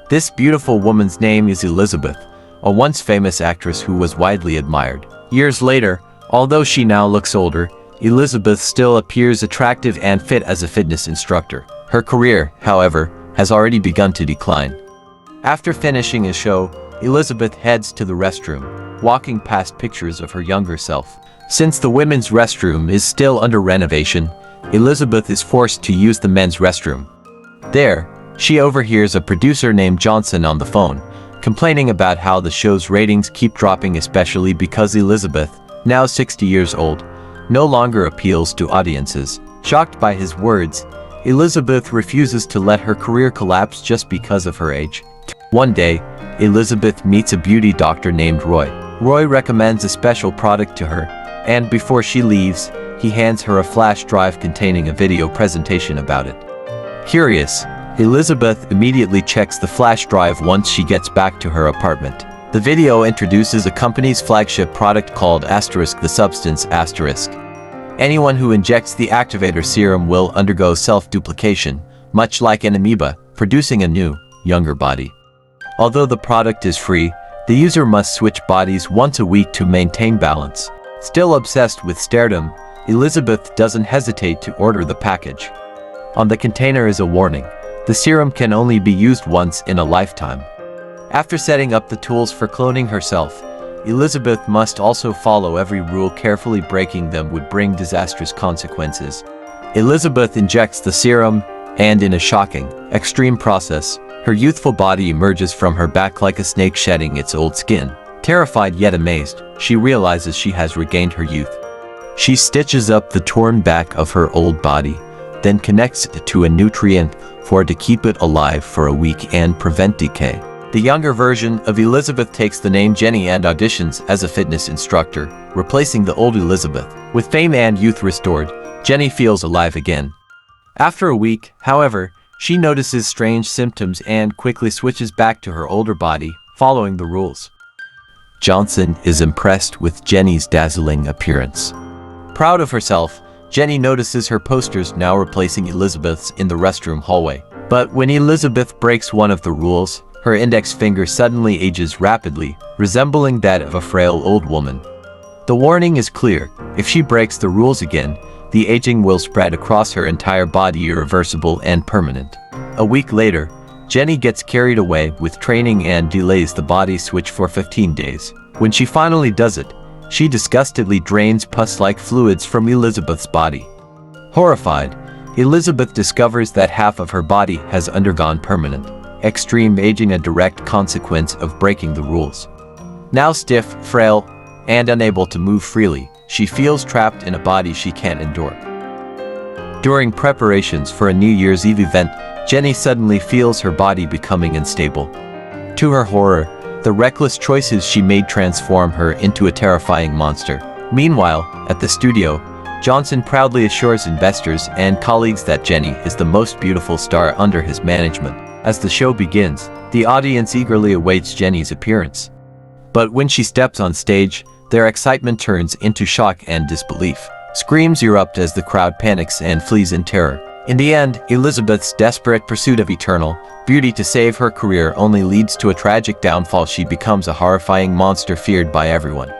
This beautiful woman's name is Elizabeth, a once famous actress who was widely admired. Years later, although she now looks older, Elizabeth still appears attractive and fit as a fitness instructor. Her career, however, has already begun to decline. After finishing a show, Elizabeth heads to the restroom, walking past pictures of her younger self. Since the women's restroom is still under renovation, Elizabeth is forced to use the men's restroom. There, she overhears a producer named Johnson on the phone, complaining about how the show's ratings keep dropping, especially because Elizabeth, now 60 years old, no longer appeals to audiences. Shocked by his words, Elizabeth refuses to let her career collapse just because of her age. One day, Elizabeth meets a beauty doctor named Roy. Roy recommends a special product to her, and before she leaves, he hands her a flash drive containing a video presentation about it. Curious, Elizabeth immediately checks the flash drive once she gets back to her apartment. The video introduces a company's flagship product called Asterisk, the substance Asterisk. Anyone who injects the activator serum will undergo self-duplication, much like an amoeba, producing a new, younger body. Although the product is free, the user must switch bodies once a week to maintain balance. Still obsessed with stardom, Elizabeth doesn't hesitate to order the package. On the container is a warning: the serum can only be used once in a lifetime. After setting up the tools for cloning herself, Elizabeth must also follow every rule, carefully breaking them would bring disastrous consequences. Elizabeth injects the serum, and in a shocking, extreme process, her youthful body emerges from her back like a snake shedding its old skin. Terrified yet amazed, she realizes she has regained her youth. She stitches up the torn back of her old body, then connects it to a nutrient for to keep it alive for a week and prevent decay. The younger version of Elizabeth takes the name Jenny and auditions as a fitness instructor, replacing the old Elizabeth. With fame and youth restored, Jenny feels alive again. After a week, however, she notices strange symptoms and quickly switches back to her older body, following the rules. Johnson is impressed with Jenny's dazzling appearance. Proud of herself, Jenny notices her posters now replacing Elizabeth's in the restroom hallway. But when Elizabeth breaks one of the rules, her index finger suddenly ages rapidly, resembling that of a frail old woman. The warning is clear: if she breaks the rules again, the aging will spread across her entire body, irreversible and permanent. A week later, Jenny gets carried away with training and delays the body switch for 15 days. When she finally does it, she disgustedly drains pus-like fluids from Elizabeth's body. Horrified, Elizabeth discovers that half of her body has undergone permanent, extreme aging, a direct consequence of breaking the rules. Now stiff, frail, and unable to move freely, she feels trapped in a body she can't endure. During preparations for a New Year's Eve event, Jenny suddenly feels her body becoming unstable. To her horror, the reckless choices she made transform her into a terrifying monster. Meanwhile, at the studio, Johnson proudly assures investors and colleagues that Jenny is the most beautiful star under his management. As the show begins, the audience eagerly awaits Jenny's appearance. But when she steps on stage, their excitement turns into shock and disbelief. Screams erupt as the crowd panics and flees in terror. In the end, Elizabeth's desperate pursuit of eternal beauty to save her career only leads to a tragic downfall. She becomes a horrifying monster feared by everyone.